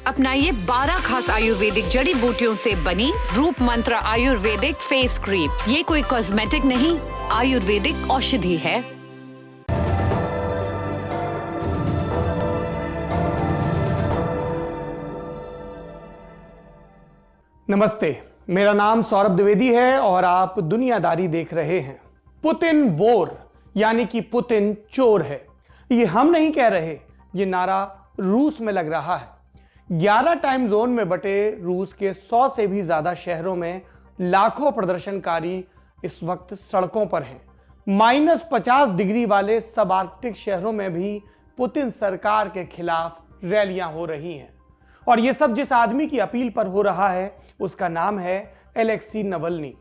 अपनाइए 12 खास आयुर्वेदिक जड़ी बूटियों से बनी रूप मंत्र आयुर्वेदिक फेस क्रीम। ये कोई कॉस्मेटिक नहीं, आयुर्वेदिक औषधि है। नमस्ते, मेरा नाम सौरभ द्विवेदी है और आप दुनियादारी देख रहे हैं। पुतिन वोर यानी कि पुतिन चोर है, ये हम नहीं कह रहे, ये नारा रूस में लग रहा है। 11 टाइम जोन में बटे रूस के 100 से भी ज्यादा शहरों में लाखों प्रदर्शनकारी इस वक्त सड़कों पर हैं। -50 डिग्री वाले सब आर्कटिक शहरों में भी पुतिन सरकार के खिलाफ रैलियां हो रही हैं। और ये सब जिस आदमी की अपील पर हो रहा है उसका नाम है एलेक्सी नवल्नी।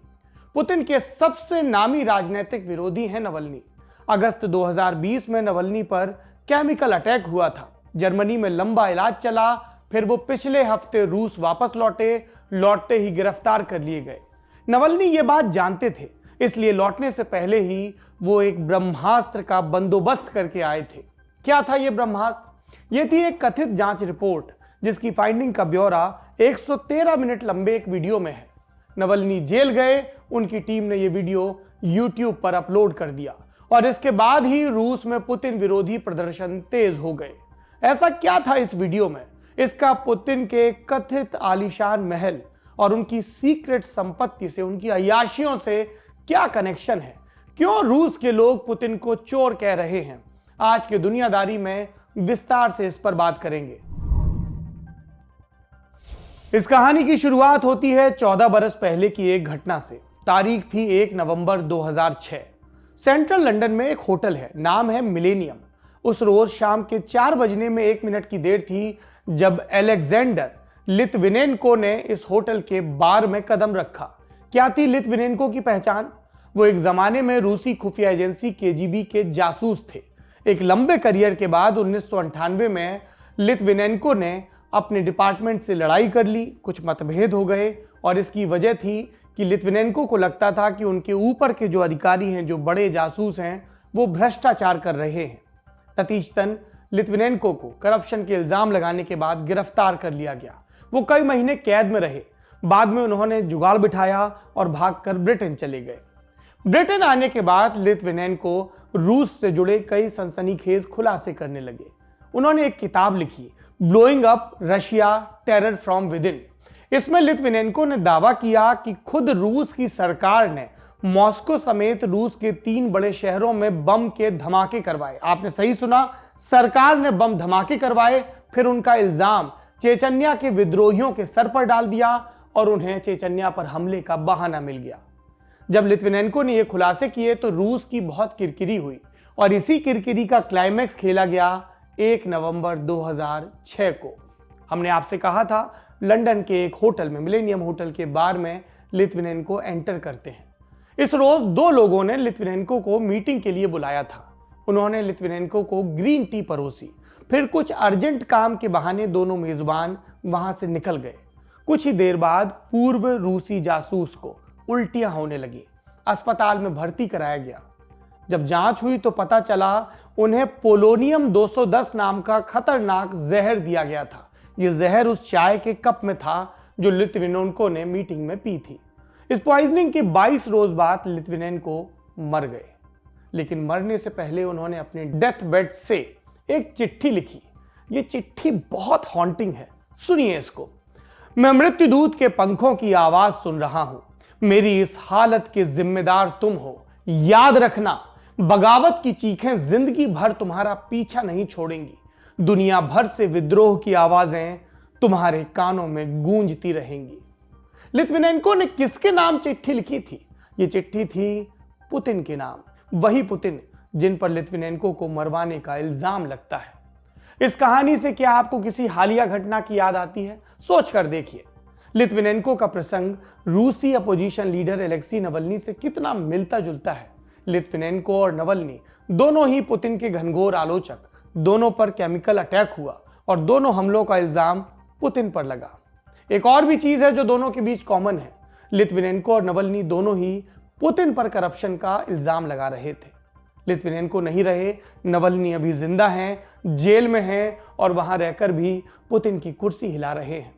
पुतिन के सबसे नामी राजनीतिक विरोधी हैं नवल्नी। अगस्त 2020 में नवल्नी पर केमिकल अटैक हुआ था। जर्मनी में लंबा इलाज चला, फिर वो पिछले हफ्ते रूस वापस लौटते ही गिरफ्तार कर लिए गए। नवल्नी ये बात जानते थे, इसलिए लौटने से पहले ही वो एक ब्रह्मास्त्र का बंदोबस्त करके आए थे। क्या था ये ब्रह्मास्त्र? ये थी एक कथित जांच रिपोर्ट जिसकी फाइंडिंग का ब्यौरा 113 मिनट लंबे एक वीडियो में है। नवल्नी जेल गए, उनकी टीम ने यह वीडियो YouTube पर अपलोड कर दिया और इसके बाद ही रूस में पुतिन विरोधी प्रदर्शन तेज हो गए। ऐसा क्या था इस वीडियो में? इसका पुतिन के कथित आलीशान महल और उनकी सीक्रेट संपत्ति से, उनकी अय्याशियों से क्या कनेक्शन है? क्यों रूस के लोग पुतिन को चोर कह रहे हैं? आज के दुनियादारी में विस्तार से इस पर बात करेंगे। इस कहानी की शुरुआत होती है 14 बरस पहले की एक घटना से। तारीख थी 1 नवंबर 2006। सेंट्रल लंदन में एक होटल है, नाम है मिलेनियम। उस रोज शाम के 4 बजने में 1 मिनट की देर थी जब अलेक्जेंडर लित्विनेंको ने इस होटल के बार में कदम रखा। क्या थी लित्विनेंको की पहचान? वो एक जमाने में रूसी खुफिया एजेंसी KGB के जासूस थे। एक लंबे करियर के बाद 1998 में लित्विनेंको ने अपने डिपार्टमेंट से लड़ाई कर ली। कुछ मतभेद हो गए और इसकी वजह थी कि लित्विनेंको को लगता था कि उनके ऊपर के जो अधिकारी हैं, जो बड़े जासूस हैं, वो भ्रष्टाचार कर रहे हैं। नतीजतन लित्विनेंको को करप्शन के इल्जाम लगाने के बाद गिरफ्तार कर लिया गया। वो कई महीने कैद में रहे। बाद में उन्होंने जुगाड़ बिठाया और भागकर ब्रिटेन चले गए। ब्रिटेन आने के बाद लित्विनेंको रूस से जुड़े कई सनसनीखेज खुलासे करने लगे। उन्होंने एक किताब लिखी, blowing up Russia terror from within. इसमें लित्विनेंको ने दावा किया कि खुद रूस की सरकार ने मॉस्को समेत रूस के 3 बड़े शहरों में बम के धमाके करवाए। आपने सही सुना, सरकार ने बम धमाके करवाए। फिर उनका इल्जाम चेचन्या के विद्रोहियों के सर पर डाल दिया और उन्हें चेचन्या पर हमले का बहाना मिल गया। जब लित्विनेंको ने यह खुलासे किए तो रूस की बहुत किरकिरी हुई और इसी किरकिरी का क्लाइमैक्स खेला गया 1 नवंबर 2006 को। हमने आपसे कहा था लंदन के एक होटल में, मिलेनियम होटल के बार में लित्विनेंको एंटर करते हैं। इस रोज 2 लोगों ने लित्विनेंको को मीटिंग के लिए बुलाया था। उन्होंने लित्विनेंको को ग्रीन टी परोसी। फिर कुछ अर्जेंट काम के बहाने दोनों मेजबान वहां से निकल गए। कुछ ही देर बाद पूर्व रूसी जासूस को उल्टियां होने लगी। अस्पताल में भर्ती कराया गया। जब जांच हुई तो पता चला उन्हें पोलोनियम 210 नाम का खतरनाक जहर दिया गया था। यह जहर उस चाय के कप में था जो लित्विनेंको ने मीटिंग में पी थी। इस पॉइजनिंग के 22 रोज बाद लित्विनेंको मर गए, लेकिन मरने से पहले उन्होंने अपने डेथ बेड से एक चिट्ठी लिखी। यह चिट्ठी बहुत हॉन्टिंग है, सुनिए इसको। मैं मृत्युदूत के पंखों की आवाज सुन रहा हूं। मेरी इस हालत के जिम्मेदार तुम हो। याद रखना, बगावत की चीखें जिंदगी भर तुम्हारा पीछा नहीं छोड़ेंगी। दुनिया भर से विद्रोह की आवाजें तुम्हारे कानों में गूंजती रहेंगी। लित्विनेंको ने किसके नाम चिट्ठी लिखी थी? यह चिट्ठी थी पुतिन के नाम, वही पुतिन जिन पर लित्विनेंको को मरवाने का इल्जाम लगता है। इस कहानी से क्या आपको किसी हालिया घटना की याद आती है? सोच कर देखिए। लित्विनेंको का प्रसंग रूसी अपोजिशन लीडर एलेक्सी नवल्नी से कितना मिलता जुलता है। लित्विनेंको और नवल्नी दोनों ही पुतिन के घनघोर आलोचक, दोनों पर केमिकल अटैक हुआ और दोनों हमलों का इल्जाम पुतिन पर लगा। एक और भी चीज है जो दोनों के बीच कॉमन है। लित्विनेंको और नवल्नी दोनों ही पुतिन पर करप्शन का इल्जाम लगा रहे थे। लिथवेनेंको नहीं रहे, नवल्नी अभी जिंदा हैं, जेल में हैं और वहां रहकर भी पुतिन की कुर्सी हिला रहे हैं।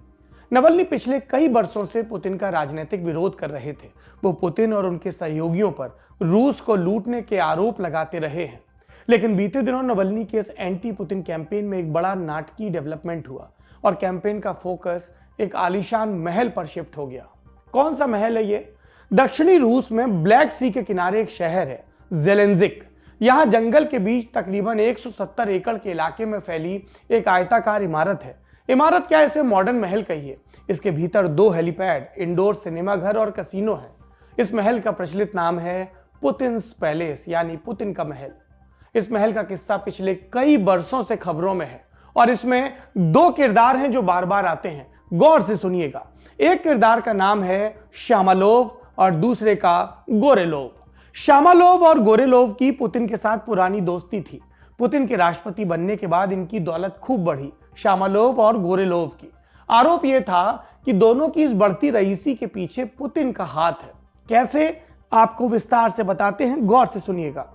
नवल्नी पिछले कई वर्षों से पुतिन का राजनीतिक विरोध कर रहे थे। वो पुतिन और उनके सहयोगियों पर रूस को लूटने के आरोप लगाते रहे हैं। लेकिन बीते दिनों नवल्नी के इस एंटी पुतिन कैंपेन में एक बड़ा नाटकीय डेवलपमेंट हुआ और कैंपेन का फोकस एक आलीशान महल पर शिफ्ट हो गया। कौन सा महल है ये? दक्षिणी रूस में ब्लैक सी के किनारे एक शहर है जेलेंजिक। यहां जंगल के बीच तकरीबन 170 एकड़ के इलाके में फैली एक आयताकार इमारत है। इमारत क्या, इसे मॉडर्न महल कहिए। इसके भीतर 2 हेलीपैड, इंडोर सिनेमा घर और कैसीनो है। इस महल का प्रचलित नाम है पुतिन्स पैलेस, यानी पुतिन का महल। इस महल का किस्सा पिछले कई वर्षों से खबरों में है और इसमें 2 किरदार हैं जो बार बार आते हैं। गौर से सुनिएगा। एक किरदार का नाम है शामालोव और दूसरे का गोरेलोव। शामालोव और गोरेलोव की पुतिन के साथ पुरानी दोस्ती थी। पुतिन के राष्ट्रपति बनने के बाद इनकी दौलत खूब बढ़ी, शामालोव और गोरेलोव की। आरोप यह था कि दोनों की इस बढ़ती रईसी के पीछे पुतिन का हाथ है। कैसे, आपको विस्तार से बताते हैं, गौर से सुनिएगा।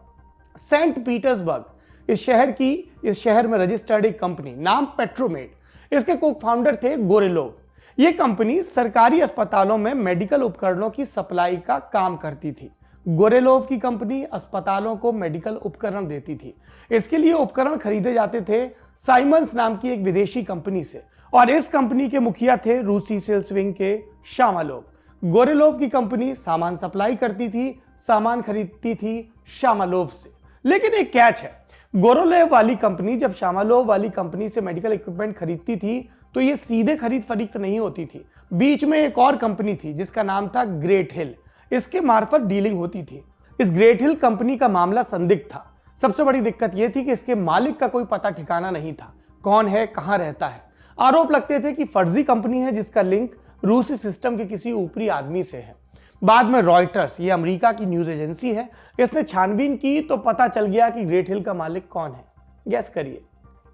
सेंट पीटर्सबर्ग इस शहर में रजिस्टर्ड एक कंपनी नाम पेट्रोमेड, इसके को फाउंडर थे गोरेलोव। यह कंपनी सरकारी अस्पतालों में मेडिकल उपकरणों की सप्लाई का काम करती थी। गोरेलोव की कंपनी अस्पतालों को मेडिकल उपकरण देती थी। इसके लिए उपकरण खरीदे जाते थे साइमंस नाम की एक विदेशी कंपनी से और इस कंपनी के मुखिया थे रूसी सेल्स विंग के शामालोव। गोरेलोव की कंपनी सामान सप्लाई करती थी, सामान खरीदती थी शामालोव से। लेकिन एक कैच है, गोरेलोव वाली कंपनी जब शामालोव वाली कंपनी से मेडिकल इक्विपमेंट खरीदती थी तो ये सीधे खरीद फरीक्त नहीं होती थी। बीच में एक और कंपनी थी जिसका नाम था ग्रेट हिल, इसके मार्फत डीलिंग होती थी। इस ग्रेट हिल कंपनी का मामला संदिग्ध था। सबसे बड़ी दिक्कत यह थी कि इसके मालिक का कोई पता ठिकाना नहीं था, कौन है, कहां रहता है। आरोप लगते थे कि फर्जी कंपनी है जिसका लिंक रूसी सिस्टम के किसी ऊपरी आदमी से है। बाद में रॉयटर्स, ये अमेरिका की न्यूज एजेंसी है, इसने छानबीन की तो पता चल गया कि ग्रेट हिल का मालिक कौन है। गैस करिए,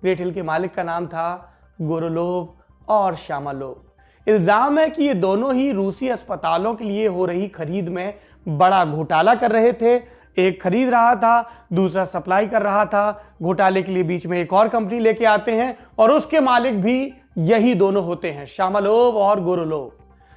ग्रेट हिल के मालिक का नाम था गोरेलोव और शामालोव। इल्जाम है कि ये दोनों ही रूसी अस्पतालों के लिए हो रही खरीद में बड़ा घोटाला कर रहे थे। एक खरीद रहा था, दूसरा सप्लाई कर रहा था। घोटाले के लिए बीच में एक और कंपनी लेके आते हैं और उसके मालिक भी यही दोनों होते हैं, शामालोव और गोरेलोव।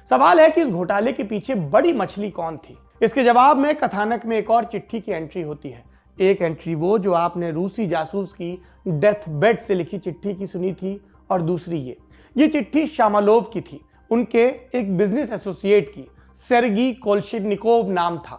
सवाल है कि इस घोटाले के पीछे बड़ी मछली कौन थी? इसके जवाब में कथानक में एक और चिट्ठी की एंट्री होती है। एक एंट्री वो जो आपने रूसी जासूस की डेथ बेड से लिखी चिट्ठी की सुनी थी और दूसरी ये चिट्ठी शामालोव की थी, उनके एक बिजनेस एसोसिएट की, सेर्गी कोल्शिनिकोव नाम था।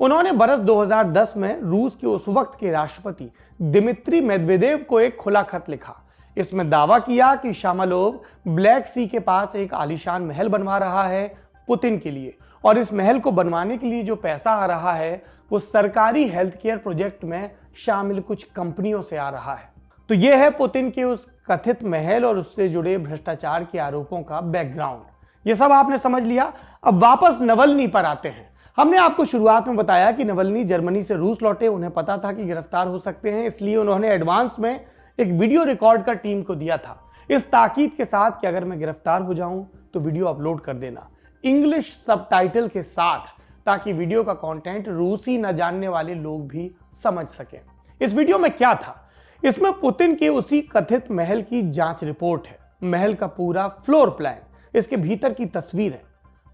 उन्होंने बरस 2010 में रूस के उस वक्त के राष्ट्रपति दिमित्री मेदवेदेव को एक खुला खत लिखा। इसमें दावा किया कि शामालोव ब्लैक सी के पास एक आलीशान महल बनवा रहा है पुतिन के लिए और इस महल को बनवाने के लिए जो पैसा आ रहा है वो सरकारी हेल्थ केयर प्रोजेक्ट में शामिल कुछ कंपनियों से आ रहा है। तो यह है पुतिन के उस कथित महल और उससे जुड़े भ्रष्टाचार के आरोपों का बैकग्राउंड। ये सब आपने समझ लिया। अब वापस नवल्नी पर आते हैं। हमने आपको शुरुआत में बताया कि नवल्नी जर्मनी से रूस लौटे, उन्हें पता था कि गिरफ्तार हो सकते हैं, इसलिए उन्होंने एडवांस में एक वीडियो रिकॉर्ड कर टीम को दिया था, इस ताकीद के साथ कि अगर मैं गिरफ्तार हो जाऊं तो वीडियो अपलोड कर देना इंग्लिश सबटाइटल के साथ, ताकि वीडियो का कंटेंट रूसी न जानने वाले लोग भी समझ सकें। इस वीडियो में क्या था? इसमें पुतिन के उसी कथित महल की जांच रिपोर्ट है, महल का पूरा फ्लोर प्लान, इसके भीतर की तस्वीर है,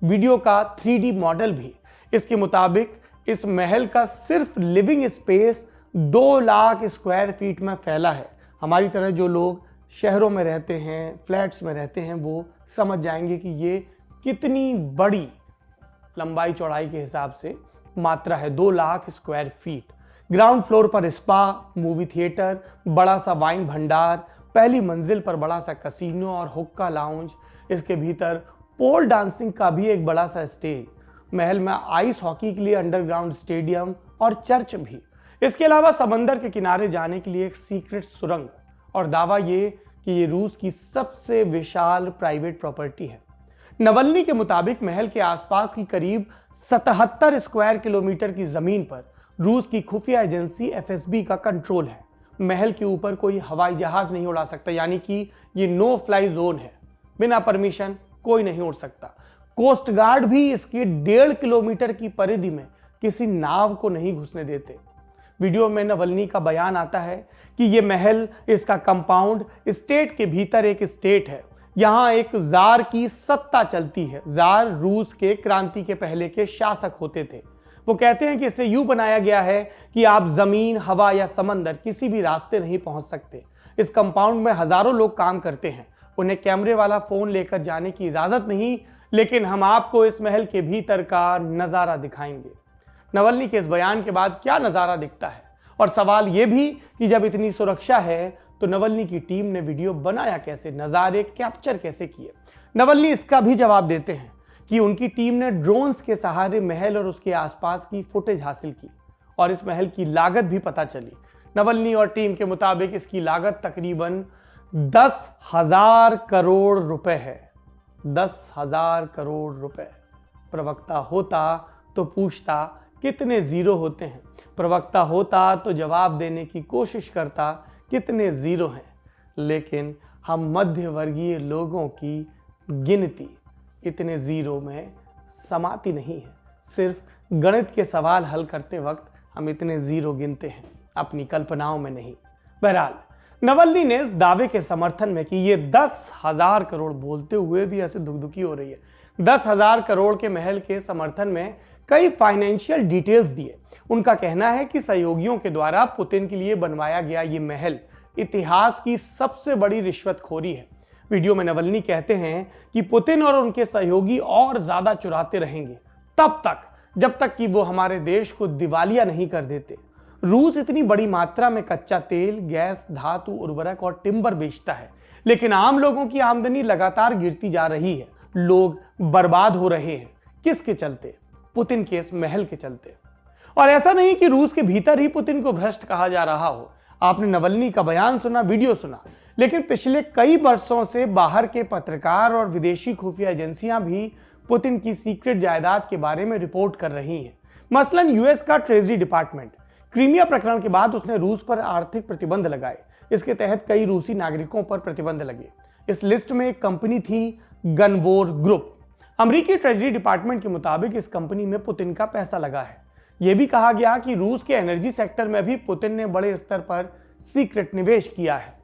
वीडियो का 3D मॉडल भी। इसके मुताबिक इस महल का सिर्फ living space 2 lakh square feet में फैला है। हमारी तरह जो लोग शहरों में रहते हैं, फ्लैट्स में रहते हैं, वो समझ जाएंगे कि ये कितनी बड़ी लंबाई चौड़ाई के हिसाब से मात्रा है, 2 lakh square feet. Ground floor पर स्पा, मूवी थिएटर, बड़ा सा वाइन भंडार, पहली मंजिल पर बड़ा सा कसीनो और हुक्का लाउंज, इसके भीतर पोल डांसिंग का भी एक बड़ा सा स्टेज, महल में आइस हॉकी के लिए अंडरग्राउंड स्टेडियम और चर्च भी। इसके अलावा समंदर के किनारे जाने के लिए एक सीक्रेट सुरंग और दावा ये कि ये रूस की सबसे विशाल प्राइवेट प्रॉपर्टी है। नवल्नी के मुताबिक महल के आसपास की करीब 77 स्क्वायर किलोमीटर की जमीन पर रूस की खुफिया एजेंसी FSB का कंट्रोल है। महल के ऊपर कोई हवाई जहाज नहीं उड़ा सकता, यानी कि ये नो फ्लाई जोन है, बिना परमिशन कोई नहीं उड़ सकता। कोस्ट गार्ड भी इसके 1.5 किलोमीटर की परिधि में किसी नाव को नहीं घुसने देते। वीडियो में नवल्नी का बयान आता है कि ये महल, इसका कंपाउंड स्टेट के भीतर एक स्टेट है, यहाँ एक जार की सत्ता चलती है। जार रूस के क्रांति के पहले के शासक होते थे। वो कहते हैं कि इसे यूं बनाया गया है कि आप जमीन, हवा या समंदर किसी भी रास्ते नहीं पहुंच सकते। इस कंपाउंड में हजारों लोग काम करते हैं। उन्हें कैमरे वाला फोन लेकर जाने की इजाजत नहीं, लेकिन हम आपको इस महल के भीतर का नजारा दिखाएंगे। नवल्नी के इस बयान के बाद क्या नजारा दिखता है, और सवाल यह भी कि जब इतनी सुरक्षा है तो नवल्नी की टीम ने वीडियो बनाया कैसे, नजारे कैप्चर कैसे किए। नवल्नी इसका भी जवाब देते हैं कि उनकी टीम ने ड्रोन्स के सहारे महल और उसके आसपास की फुटेज हासिल की और इस महल की लागत भी पता चली। नवल्नी और टीम के मुताबिक इसकी लागत तकरीबन 10,000 करोड़ रुपए है। 10,000 करोड़ रुपए। प्रवक्ता होता तो पूछता कितने जीरो होते हैं। प्रवक्ता होता तो जवाब देने की कोशिश करता कितने जीरो हैं। लेकिन हम मध्य वर्गीय लोगों की गिनती इतने जीरो में समाती नहीं है। सिर्फ गणित के सवाल हल करते वक्त हम इतने जीरो गिनते हैं, अपनी कल्पनाओं में नहीं। बहरहाल नवल्नी ने इस दावे के समर्थन में कि ये 10,000 करोड़, बोलते हुए भी ऐसे दुखदुखी हो रही है, 10,000 करोड़ के महल के समर्थन में कई फाइनेंशियल डिटेल्स दिए। उनका कहना है कि सहयोगियों के द्वारा पुतिन के लिए बनवाया गया ये महल इतिहास की सबसे बड़ी रिश्वतखोरी है। वीडियो में नवल्नी कहते हैं कि पुतिन और उनके सहयोगी और ज्यादा चुराते रहेंगे तब तक जब तक कि वो हमारे देश को दिवालिया नहीं कर देते। रूस इतनी बड़ी मात्रा में कच्चा तेल, गैस, धातु, उर्वरक और टिम्बर बेचता है, लेकिन आम लोगों की आमदनी लगातार गिरती जा रही है। लोग बर्बाद हो रहे हैं। किसके चलते? पुतिन के इस महल के चलते। और ऐसा नहीं कि रूस के भीतर ही पुतिन को भ्रष्ट कहा जा रहा हो। आपने नवल्नी का बयान सुना, वीडियो सुना, लेकिन पिछले कई वर्षों से बाहर के पत्रकार और विदेशी खुफिया एजेंसियां भी पुतिन की सीक्रेट जायदाद के बारे में रिपोर्ट कर रही हैं। मसलन यूएस का ट्रेजरी डिपार्टमेंट क्रीमिया प्रकरण के बाद उसने रूस पर आर्थिक प्रतिबंध लगाए। इसके तहत कई रूसी नागरिकों पर प्रतिबंध लगे। इस लिस्ट में एक कंपनी थी गनवोर ग्रुप। अमेरिकी ट्रेजरी डिपार्टमेंट के मुताबिक इस कंपनी में पुतिन का पैसा लगा है। यह भी कहा गया कि रूस के एनर्जी सेक्टर में भी पुतिन ने बड़े स्तर पर सीक्रेट निवेश किया है।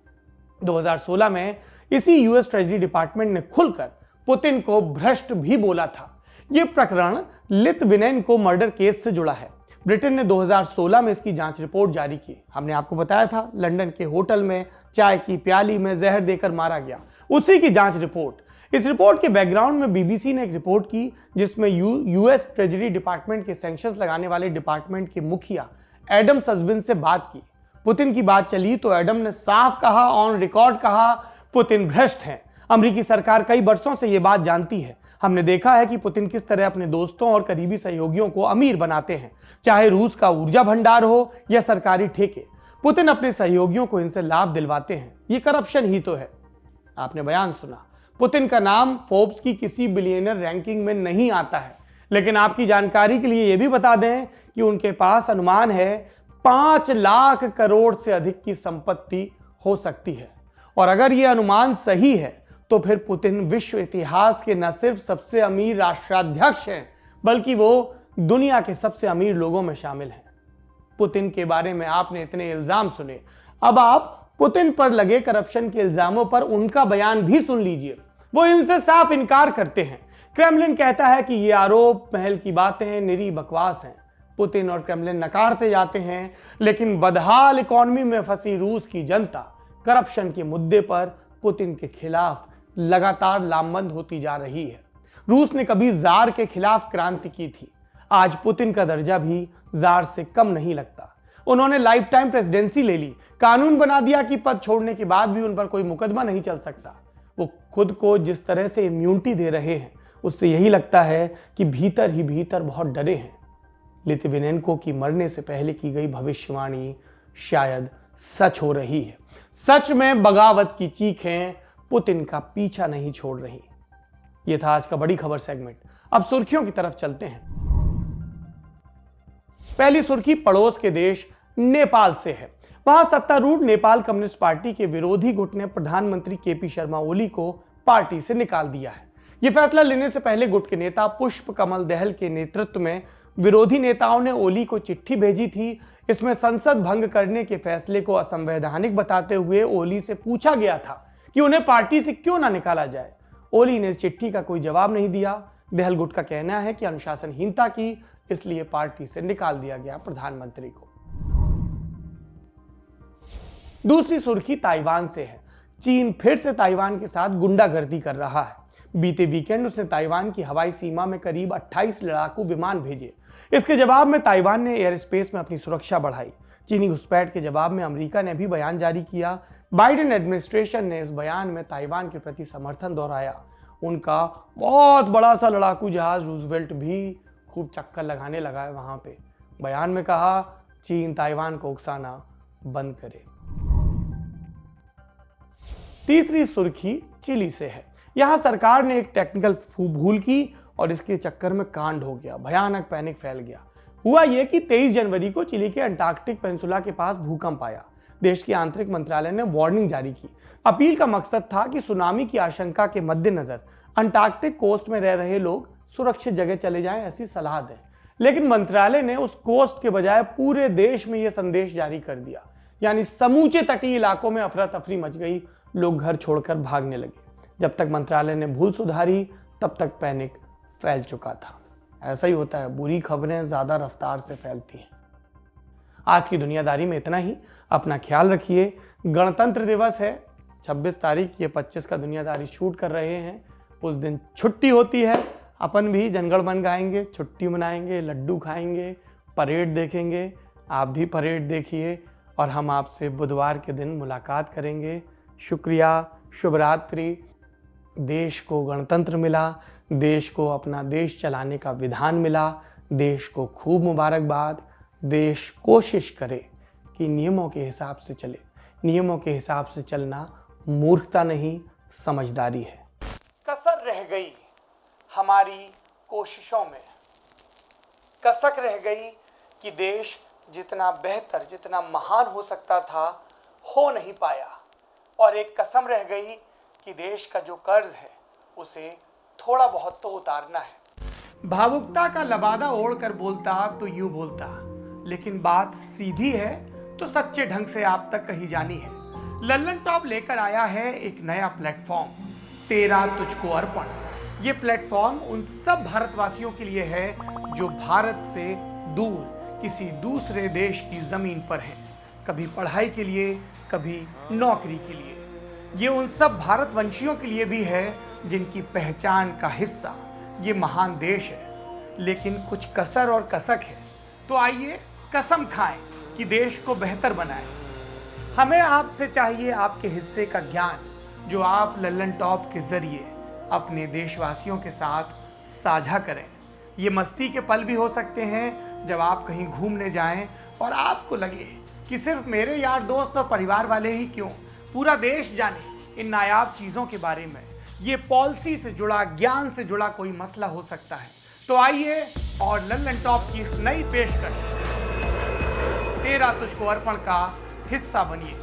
2016 में इसी यूएस ट्रेजरी डिपार्टमेंट ने खुलकर पुतिन को भ्रष्ट भी बोला था। यह प्रकरण लिथविनेंको मर्डर केस से जुड़ा है। ब्रिटेन ने 2016 में इसकी जांच रिपोर्ट जारी की। हमने आपको बताया था लंदन के होटल में चाय की प्याली में जहर देकर मारा गया, उसी की जांच रिपोर्ट। इस रिपोर्ट के बैकग्राउंड में बीबीसी ने एक रिपोर्ट की जिसमें यूएस ट्रेजरी डिपार्टमेंट के सैंक्शंस लगाने वाले डिपार्टमेंट के मुखिया एडम सस्बिन से बात की। पुतिन की बात चली तो एडम ने साफ कहा, ऑन रिकॉर्ड कहा, पुतिन भ्रष्ट हैं। अमेरिकी सरकार कई वर्षों से यह बात जानती है। हमने देखा है कि पुतिन किस तरह अपने दोस्तों और करीबी सहयोगियों को अमीर बनाते हैं, चाहे रूस का ऊर्जा भंडार हो या सरकारी ठेके। पुतिन अपने सहयोगियों को इनसे लाभ दिलवाते हैं। ये करप्शन ही तो है। आपने बयान सुना, पुतिन का नाम फोर्ब्स की किसी बिलियनर रैंकिंग में नहीं आता है, लेकिन आपकी जानकारी के लिए यह भी बता दें कि उनके पास अनुमान है 5 लाख करोड़ से अधिक की संपत्ति हो सकती है। और अगर यह अनुमान सही है तो फिर पुतिन विश्व इतिहास के न सिर्फ सबसे अमीर राष्ट्राध्यक्ष हैं, बल्कि वो दुनिया के सबसे अमीर लोगों में शामिल हैं। पुतिन के बारे में आपने इतने इल्जाम सुने, अब आप पुतिन पर लगे करप्शन के इल्जामों पर उनका बयान भी सुन लीजिए। वो इनसे साफ इनकार करते हैं। क्रेमलिन कहता है कि ये आरोप, महल की बातें निरी बकवास हैं। पुतिन और क्रेमलिन नकारते जाते हैं, लेकिन बदहाल इकोनॉमी में फंसी रूस की जनता करप्शन के मुद्दे पर पुतिन के खिलाफ लगातार लामबंद होती जा रही है। रूस ने कभी जार के खिलाफ क्रांति की थी, आज पुतिन का दर्जा भी जार से कम नहीं लगता। उन्होंने लाइफ टाइम प्रेसिडेंसी ले ली, कानून बना दिया कि पद छोड़ने के बाद भी उन पर कोई मुकदमा नहीं चल सकता। वो खुद को जिस तरह से इम्यूनिटी दे रहे हैं, उससे यही लगता है कि भीतर ही भीतर बहुत डरे हैं। लिथविनेंको की मरने से पहले की गई भविष्यवाणी शायद सच हो रही है। सच में बगावत की चीखें पुतिन का पीछा नहीं छोड़ रही। यह था आज का बड़ी खबर सेगमेंट। अब सुर्खियों की तरफ चलते हैं। पहली सुर्खी पड़ोस के देश नेपाल से है। वहां सत्तारूढ़ नेपाल कम्युनिस्ट पार्टी के विरोधी गुट ने प्रधानमंत्री केपी शर्मा ओली को पार्टी से निकाल दिया है। यह फैसला लेने से पहले गुट के नेता पुष्प कमल दहल के नेतृत्व में विरोधी नेताओं ने ओली को चिट्ठी भेजी थी। इसमें संसद भंग करने के फैसले को असंवैधानिक बताते हुए ओली से पूछा गया था कि उन्हें पार्टी से क्यों ना निकाला जाए। ओली ने इस चिट्ठी का कोई जवाब नहीं दिया। देहलगुट का कहना है कि अनुशासनहीनता की, इसलिए पार्टी से निकाल दिया गया प्रधानमंत्री को। दूसरी सुर्खी ताइवान से है। चीन फिर से ताइवान के साथ गुंडागर्दी कर रहा है। बीते वीकेंड उसने ताइवान की हवाई सीमा में करीब 28 लड़ाकू विमान भेजे। इसके जवाब में ताइवान ने एयर स्पेस में अपनी सुरक्षा बढ़ाई। चीनी घुसपैठ के जवाब में अमेरिका ने भी बयान जारी किया। बाइडेन एडमिनिस्ट्रेशन ने इस बयान में ताइवान के प्रति समर्थन दोहराया। उनका बहुत बड़ा सा लड़ाकू जहाज रूजवेल्ट भी खूब चक्कर लगाने लगा है वहां पे। बयान में कहा, चीन ताइवान को उकसाना बंद करे। तीसरी सुर्खी चिली से है। यहां सरकार ने एक टेक्निकल भूल की और इसके चक्कर में कांड हो गया। भयानक पैनिक फैल गया। हुआ यह कि 23 जनवरी को चिली के अंटार्कटिक पेनिनसुला के पास भूकंप आया। देश के आंतरिक मंत्रालय ने वार्निंग जारी की। अपील का मकसद था कि सुनामी की आशंका के मद्देनजर अंटार्कटिक कोस्ट में रह रहे लोग सुरक्षित जगह चले जाएं, ऐसी सलाह दें। लेकिन मंत्रालय ने उस कोस्ट के बजाय पूरे देश में यह संदेश जारी कर दिया। यानी समूचे तटीय इलाकों में अफरा तफरी मच गई। लोग घर छोड़कर भागने लगे। जब तक मंत्रालय ने भूल सुधारी तब तक पैनिक फैल चुका था। ऐसा ही होता है, बुरी खबरें ज्यादा रफ्तार से फैलती हैं। आज की दुनियादारी में इतना ही। अपना ख्याल रखिए। गणतंत्र दिवस है 26 तारीख, ये 25 का दुनियादारी शूट कर रहे हैं। उस दिन छुट्टी होती है। अपन भी जनगण मन गाएंगे, छुट्टी मनाएंगे, लड्डू खाएंगे, परेड देखेंगे। आप भी परेड देखिए और हम आपसे बुधवार के दिन मुलाकात करेंगे। शुक्रिया, शुभ रात्रि। देश को गणतंत्र मिला, देश को अपना देश चलाने का विधान मिला। देश को खूब मुबारकबाद। देश कोशिश करे कि नियमों के हिसाब से चले। नियमों के हिसाब से चलना मूर्खता नहीं, समझदारी है। कसर रह गई हमारी कोशिशों में, कसक रह गई कि देश जितना बेहतर, जितना महान हो सकता था, हो नहीं पाया। और एक कसम रह गई कि देश का जो कर्ज है उसे थोड़ा बहुत तो उतारना है। भावुकता का लबादा ओढ़कर बोलता तो यूं बोलता, लेकिन बात सीधी है तो सच्चे ढंग से आप तक कही जानी है। लल्लन टॉप लेकर आया है एक नया प्लेटफॉर्म, तेरा तुझको अर्पण। ये प्लेटफॉर्म उन सब भारतवासियों के लिए है जो भारत से दूर किसी दूसरे देश की जमीन पर हैं, कभी पढ़ाई के लिए, कभी नौकरी के लिए। ये उन सब भारतवंशियों के लिए भी है जिनकी पहचान का हिस्सा ये महान देश है, लेकिन कुछ कसर और कसक है। तो आइए कसम खाएं कि देश को बेहतर बनाएं। हमें आपसे चाहिए आपके हिस्से का ज्ञान, जो आप लल्लन टॉप के जरिए अपने देशवासियों के साथ साझा करें। ये मस्ती के पल भी हो सकते हैं जब आप कहीं घूमने जाएं और आपको लगे कि सिर्फ मेरे यार दोस्त और परिवार वाले ही क्यों, पूरा देश जाने इन नायाब चीज़ों के बारे में। ये पॉलिसी से जुड़ा, ज्ञान से जुड़ा कोई मसला हो सकता है। तो आइए और लल्लन टॉप की इस नई पेशकश तेरा तुझको अर्पण का हिस्सा बनिए।